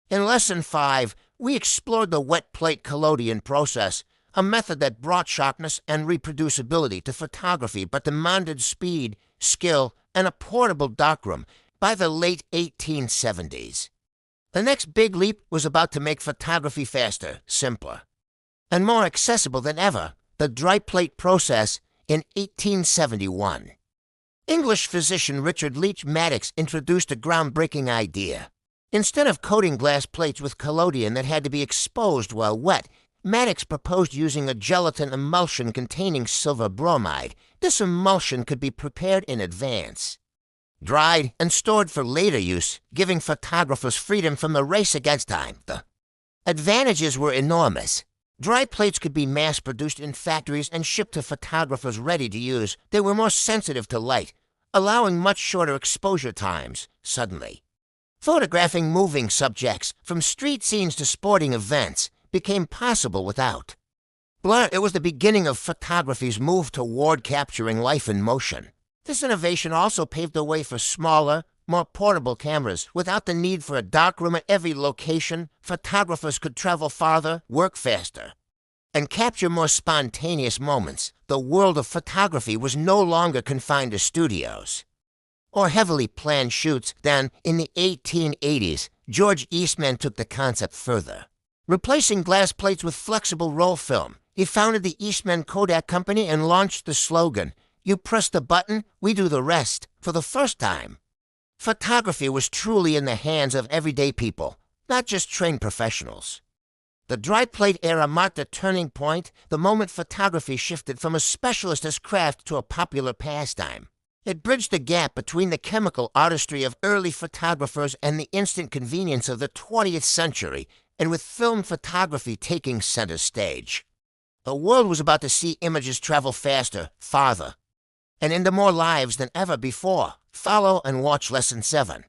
In Lesson 5, we explored the wet plate collodion process, a method that brought sharpness and reproducibility to photography but demanded speed, skill, and a portable darkroom by the late 1870s. The next big leap was about to make photography faster, simpler, and more accessible than ever, the dry plate process in 1871. English physician Richard Leach Maddox introduced a groundbreaking idea. Instead of coating glass plates with collodion that had to be exposed while wet, Maddox proposed using a gelatin emulsion containing silver bromide. This emulsion could be prepared in advance, dried, and stored for later use, giving photographers freedom from the race against time. The advantages were enormous. Dry plates could be mass-produced in factories and shipped to photographers ready to use. They were more sensitive to light, allowing much shorter exposure times. Suddenly, photographing moving subjects, from street scenes to sporting events, became possible without blur. It was the beginning of photography's move toward capturing life in motion. This innovation also paved the way for smaller, more portable cameras. Without the need for a darkroom at every location, photographers could travel farther, work faster, and capture more spontaneous moments. The world of photography was no longer confined to studios or heavily planned shoots. Then, in the 1880s, George Eastman took the concept further. Replacing glass plates with flexible roll film, he founded the Eastman Kodak Company and launched the slogan, "You press the button, we do the rest." For the first time, photography was truly in the hands of everyday people, not just trained professionals. The dry plate era marked a turning point, the moment photography shifted from a specialist craft to a popular pastime. It bridged the gap between the chemical artistry of early photographers and the instant convenience of the 20th century, and with film photography taking center stage. The world was about to see images travel faster, farther, and into more lives than ever before. Follow and watch Lesson 7.